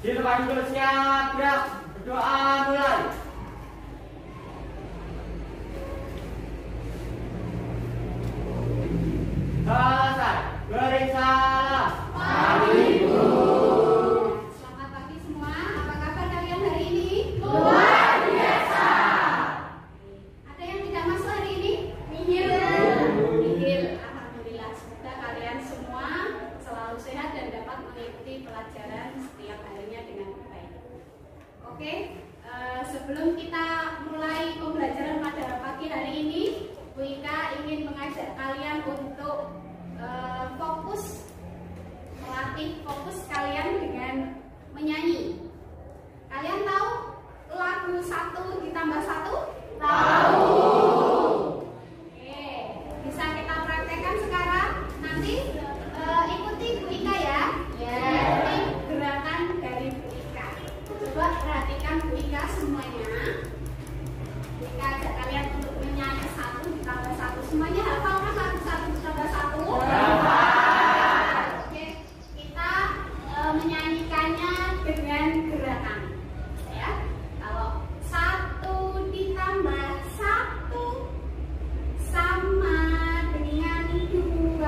Di tempat duduk siap, gerak, berdoa mulai. Selesai, beri salam. Kami Bu. Selamat pagi semua. Apa kabar kalian hari ini? Luar biasa. Ada yang tidak masuk hari ini? Nihil. Alhamdulillah. Semoga kalian semua selalu sehat dan dapat mengikuti pelajaran setiap harinya dengan baik. Oke, sebelum kita mulai pembelajaran pada pagi hari ini, Bu Ika ingin mengajak kalian untuk melatih fokus kalian dengan menyanyi. Kalian tahu lagu 1 ditambah 1? Tahu. Oke, bisa kita praktekkan sekarang. Nanti ikuti Bu Ika ya. Ikuti gerakan dari Bu Ika. Coba perhatikan Bu Ika semuanya. Bu Ika ajak kalian untuk menyanyi 1 ditambah 1. Semuanya hafal kan lagu 1 ditambah 1? Oke, kita menyanyikannya dengan gerakan. Ya, kalau 1 ditambah 1 sama dengan 2.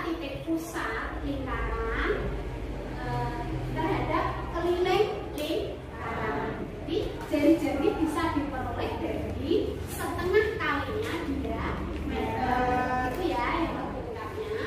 titik pusat lingkaran terhadap keliling lingkaran. Jadi jari-jari bisa diperoleh dari setengah kalinya diameter. Itu ya yang lengkapnya.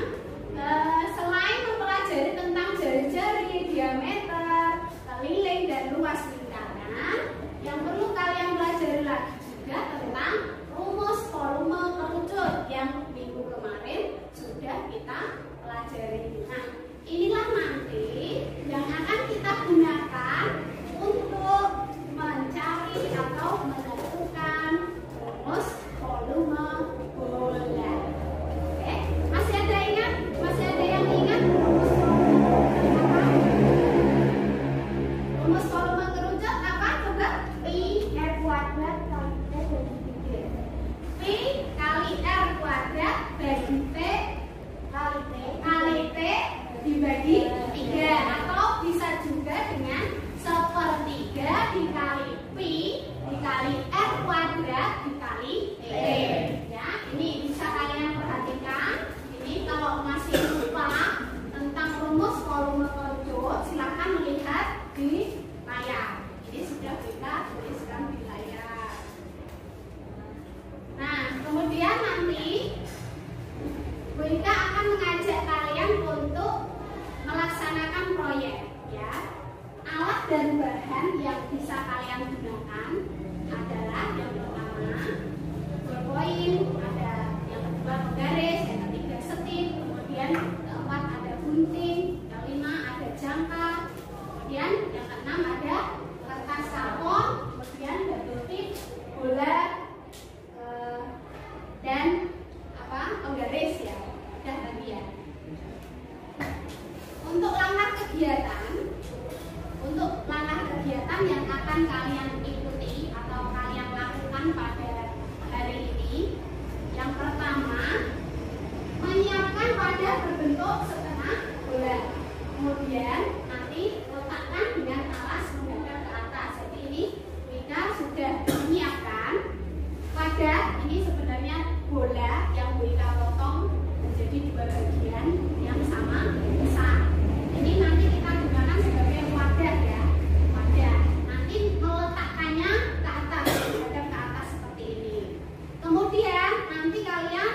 Selain mempelajari tentang jari-jari, diameter, keliling dan luas lingkaran, yang perlu kalian pelajari lagi juga tentang rumus volume kerucut yang minggu kemarin sudah kita pelajari. Nah, inilah nanti yang akan kita gunakan untuk mencari atau menentukan rumus volume bola. Oke, masih ada ingat? Masih ada yang ingat rumus volume kerucut apa? Coba. Pi R kuadrat kali T bagi 3. Pi kali R kuadrat bagi T kali T dibagi 3, atau bisa juga dengan 1/3 dikali Pi dikali R kuadrat dikali T. Ya, ini bisa kalian perhatikan. Ini kalau masih lupa tentang rumus volume kerucut, silakan melihat di layar. Ini sudah kita tuliskan di layar. Nah, kemudian nanti Bu Ika akan mengajak kalian untuk melaksanakan proyek, ya. Alat dan bahan yang bisa kalian gunakan adalah yang pertama ballpoint, ada yang kedua penggaris, yang ketiga setip, kemudian keempat ada gunting, yang kelima ada jangka, kemudian yang keenam ada kertas karbon, kemudian double tip, bola, dan penggaris ya. Udah tadi ya. Untuk langkah kegiatan yang akan kalian ikuti atau kalian lakukan pada hari ini, yang pertama menyiapkan wadah berbentuk setengah bola. Kemudian nanti letakkan dengan alas menghadap ke atas. Jadi ini Wika sudah menyiapkan wadah. Ini sebenarnya bola yang Wika potong menjadi 2 bagian yang sama besar. Ini nanti kita gunakan sebagai wadah ya. Wadah. Nanti meletakkannya ke atas, menghadap ke atas seperti ini. Kemudian nanti kalian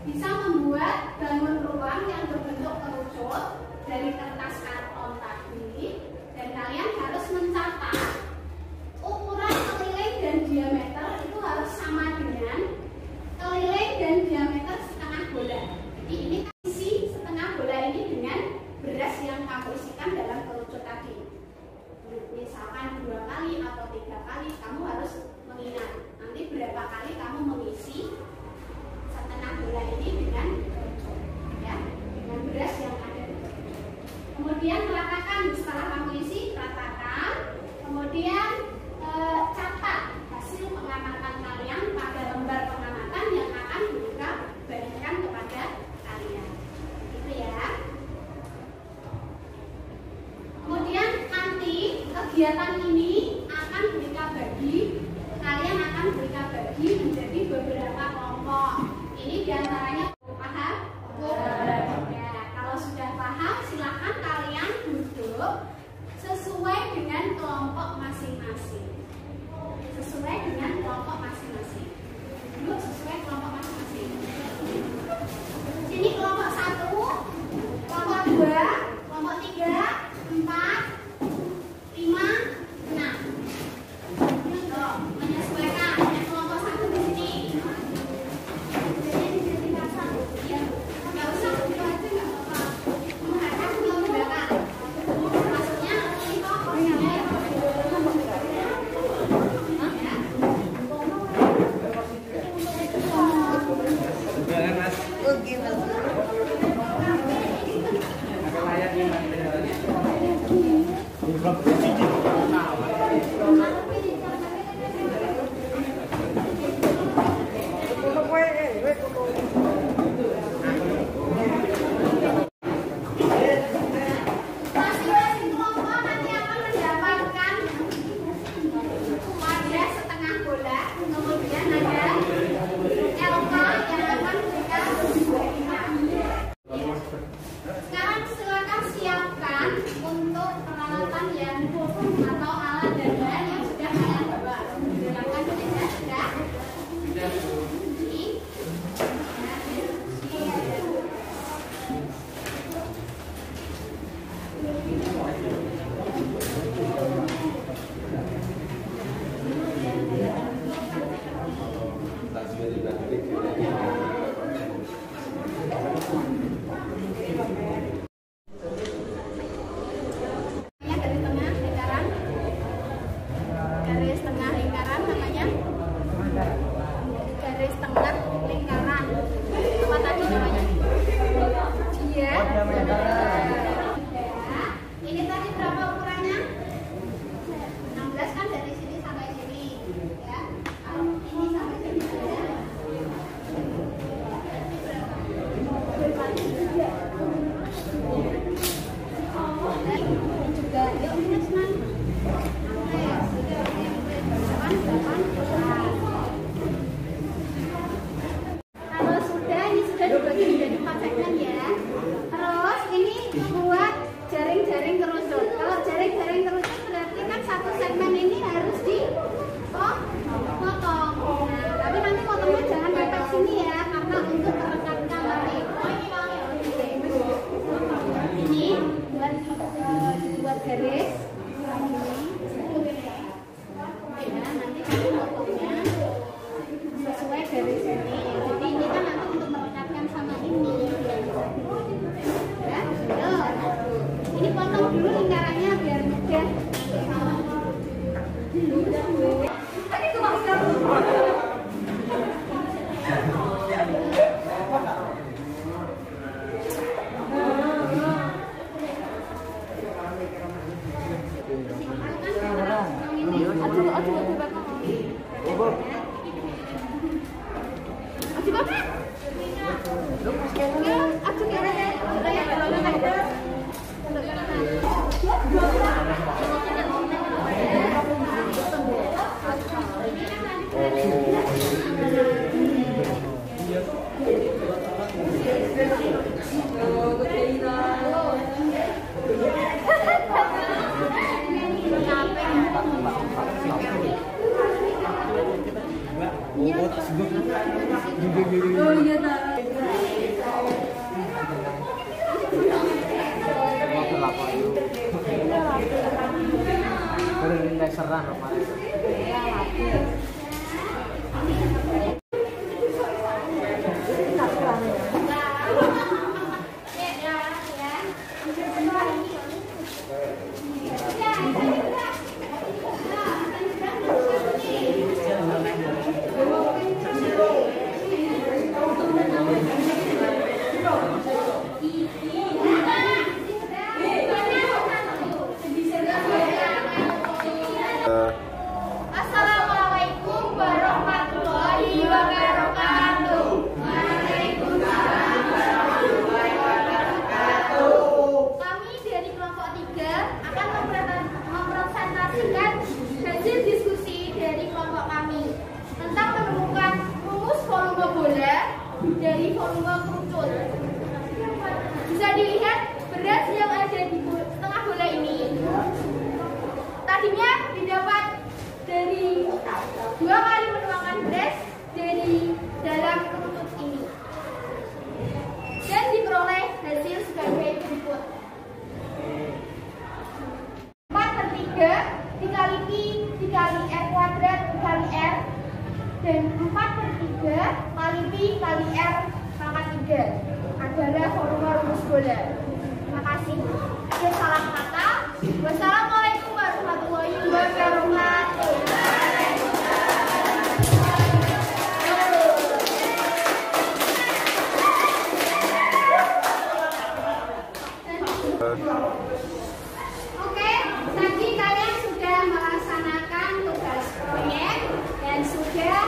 bisa membuat bangun ruang yang berbentuk kerucut dari kertas karton tadi, dan kalian harus mencatat ukuran keliling dan diameter itu harus sama dengan keliling dan diameter setengah bola. Jadi ini isi setengah bola ini dengan beras yang kamu isikan dalam kerucut tadi. Misalkan 2 kali atau 3 kali, kamu harus mengingat nanti berapa kali kamu mengisi setengah bola ini dengan kerucut, ya, dengan beras yang ada di kerucut. Kemudian ratakan, setelah kamu isi ratakan, kemudian catat hasil pengamatan kalian pada lembar pengamatan yang akan Wika bagikan kepada kalian. Gitu ya. Kemudian nanti kegiatan ini akan Wika bagi, kalian akan Wika bagi menjadi beberapa kelompok. Ini diantaranya paham? Ya, kalau sudah paham silakan kalian duduk sesuai dengan kelompok masing-masing. Sesuai dengan kelompok masing-masing. Duduk sesuai kelompok masing-masing. Sini kelompok 1, kelompok 2, kelompok 3, 4, 5, 6. Tuh, menyesuaikan. Yang kelompok 1 di sini. Jadi di tingkat 1. Ya, nggak usah itu aja nggak apa-apa. Menghadap ke belakang. Maksudnya ini posisinya ya. Mas. Oh, gitu. dulu lingkarannya biar mudah. Tadi itu maksudnya. Oh iya tak. Serah kemarin. Assalamualaikum warahmatullahi wabarakatuh. Waalaikumsalam warahmatullahi wabarakatuh. Kami dari kelompok 3 akan mempresentasikan hasil diskusi dari kelompok kami tentang menemukan rumus volume bola dari volume kerucut. Bisa dilihat beras yang ada di tengah bola ini tadinya didapat dari 2 kali menuangkan beras dari dalam kerucut ini dan diperoleh hasil sebagai berikut: 4/3 dikali Q dikali R kuadrat dikali R dan 4/3 kali Pi kali R pangkat 3 adalah volume rumus bola. Terima kasih. Ada salah kata. Wassalamualaikum warahmatullahi wabarakatuh. Oke, tadi kalian sudah melaksanakan tugas proyek dan sudah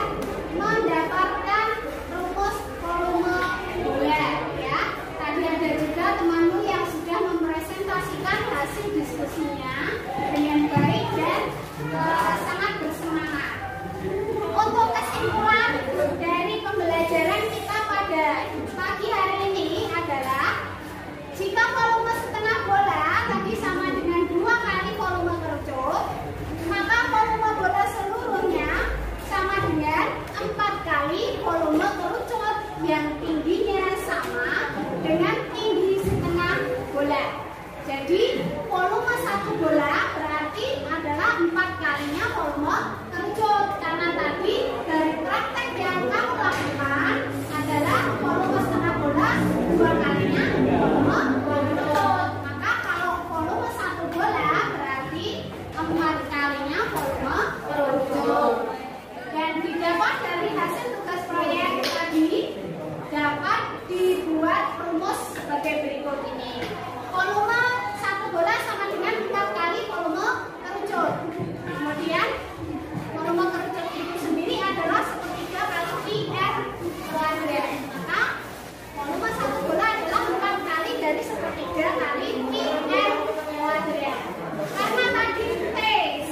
mendapatkan rumus volume bola ya. Tadi ada juga temanmu yang sudah mempresentasikan hasil diskusinya dengan baik dan sangat bersemangat. Untuk kesimpulan dari pembelajaran kita pada pagi hari ini adalah jika volume setengah bola tadi sama dengan 2 kali volume kerucut, maka volume bola seluruhnya sama dengan 4 kali volume kerucut yang tingginya sama dengan tinggi setengah bola. Jadi volume 1 bola berarti adalah 4 kalinya volume kerucut, karena tadi dari praktek yang kamu lakukan adalah volume setengah bola 2 kalinya volume kerucut. Maka kalau volume 1 bola berarti 4 kalinya volume kerucut. Dan didapat dari hasil tugas proyek tadi dapat dibuat rumus sebagai berikut ini. Volume 1 bola sama dengan 4 kali volume kerucut. Kemudian volume kerucut itu sendiri adalah 1/3 kali Pi R kuadrat. Maka volume 1 bola adalah 4 kali dari 1/3 kali Pi R kuadrat. Karena tadi T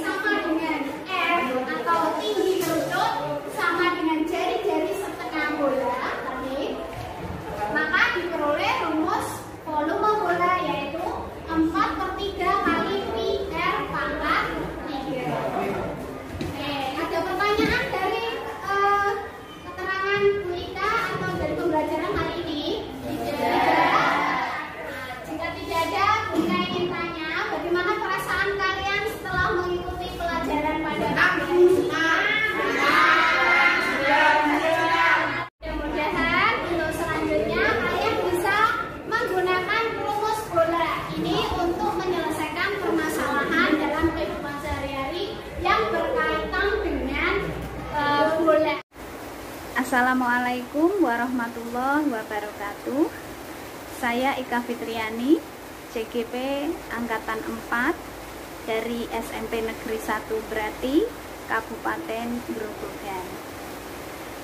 sama dengan R atau tinggi kerucut sama dengan jari-jari setengah bola tadi, maka diperoleh rumus volume bola yaitu 4/3 kali Pi R pangkat 3. Ada pertanyaan dari keterangan Bu Ika atau dari pembelajaran hari ini? Tidak. Jika tidak ada, Bu Ika ingin tanya, bagaimana perasaan kalian setelah mengikuti pelajaran pada hari ini? Mudah-mudahan untuk selanjutnya kalian bisa menggunakan rumus bola ini untuk menyelesaikan Assalamualaikum warahmatullahi wabarakatuh. Saya Ika Fitriani, CGP Angkatan 4 dari SMP Negeri 1 Brati, Kabupaten Grobogan.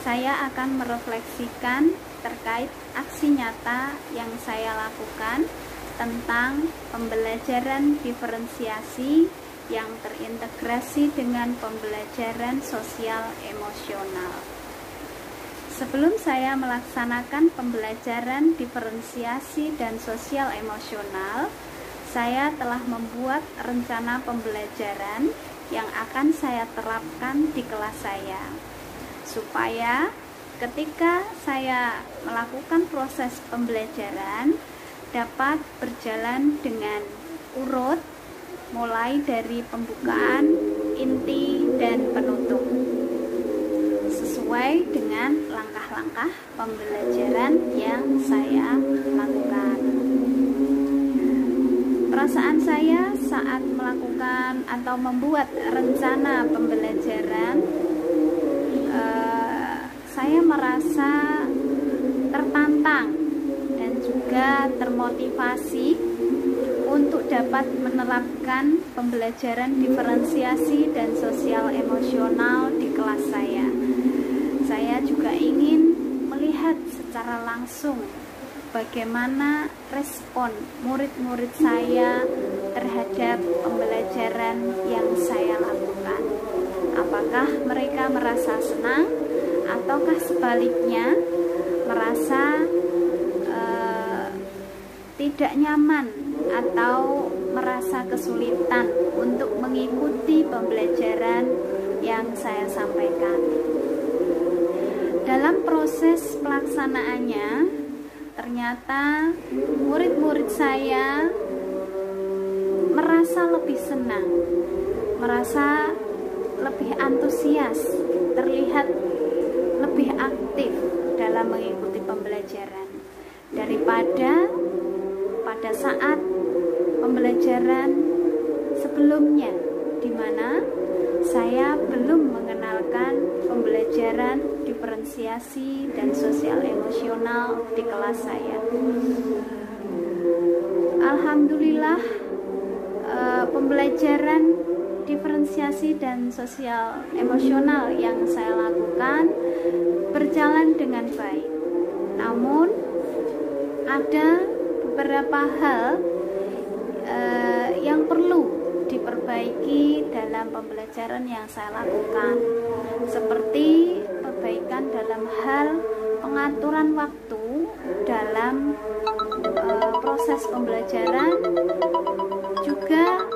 Saya akan merefleksikan terkait aksi nyata yang saya lakukan tentang pembelajaran diferensiasi yang terintegrasi dengan pembelajaran sosial emosional. Sebelum saya melaksanakan pembelajaran diferensiasi dan sosial emosional, saya telah membuat rencana pembelajaran yang akan saya terapkan di kelas saya, supaya ketika saya melakukan proses pembelajaran dapat berjalan dengan urut, mulai dari pembukaan, inti, dan penutup, sesuai dengan langkah-langkah pembelajaran yang saya lakukan. Perasaan saya saat melakukan atau membuat rencana pembelajaran, saya merasa tertantang dan juga termotivasi untuk dapat menerapkan pembelajaran diferensiasi dan sosial emosional di kelas saya. Saya juga ingin melihat secara langsung bagaimana respon murid-murid saya terhadap pembelajaran yang saya lakukan. Apakah mereka merasa senang ataukah sebaliknya merasa tidak nyaman atau merasa kesulitan untuk mengikuti pembelajaran yang saya sampaikan. Dalam proses pelaksanaannya, ternyata murid-murid saya merasa lebih senang, merasa lebih antusias, terlihat lebih aktif dalam mengikuti pembelajaran daripada pada saat pembelajaran sebelumnya, di mana saya belum mengenalkan pembelajaran diferensiasi dan sosial emosional di kelas saya. Alhamdulillah, pembelajaran diferensiasi dan sosial emosional yang saya lakukan berjalan dengan baik. Namun ada beberapa hal yang perlu diperbaiki dalam pembelajaran yang saya lakukan, seperti perbaikan dalam hal pengaturan waktu dalam proses pembelajaran, juga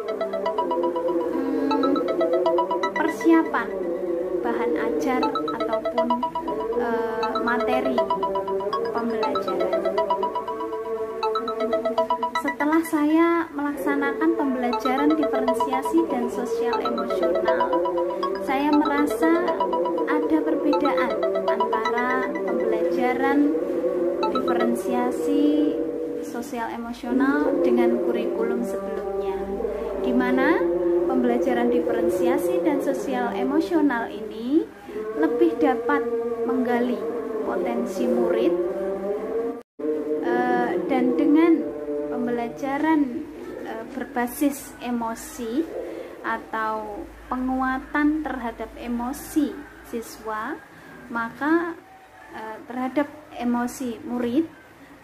persiapan bahan ajar ataupun materi pembelajaran. Setelah saya melaksanakan pembelajaran diferensiasi dan sosial emosional, saya merasa ada perbedaan antara pembelajaran diferensiasi sosial emosional dengan kurikulum sebelumnya, di mana pembelajaran diferensiasi dan sosial emosional ini lebih dapat menggali potensi murid, dan dengan pembelajaran berbasis emosi atau penguatan terhadap emosi siswa, maka terhadap emosi murid,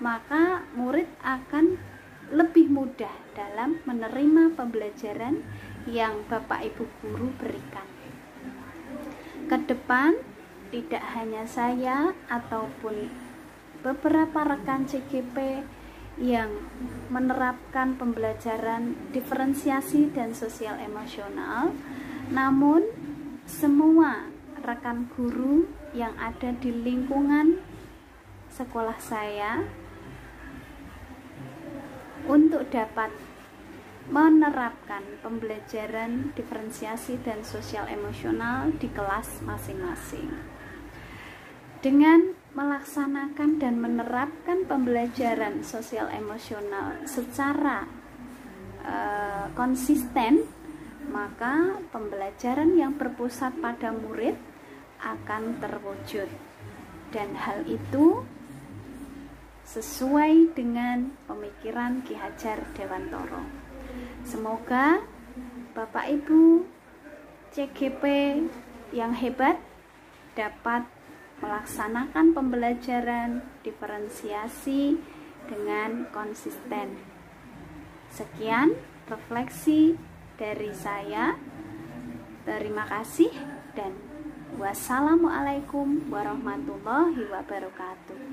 maka murid akan lebih mudah dalam menerima pembelajaran yang Bapak Ibu guru berikan. Ke depan, tidak hanya saya ataupun beberapa rekan CGP yang menerapkan pembelajaran diferensiasi dan sosial emosional, namun semua rekan guru yang ada di lingkungan sekolah saya untuk dapat menerapkan pembelajaran diferensiasi dan sosial emosional di kelas masing-masing. Dengan melaksanakan dan menerapkan pembelajaran sosial emosional secara konsisten, maka pembelajaran yang berpusat pada murid akan terwujud. dan hal itu sesuai dengan pemikiran Ki Hajar Dewantara. Semoga Bapak Ibu CGP yang hebat dapat melaksanakan pembelajaran diferensiasi dengan konsisten. Sekian refleksi dari saya. Terima kasih dan wassalamualaikum warahmatullahi wabarakatuh.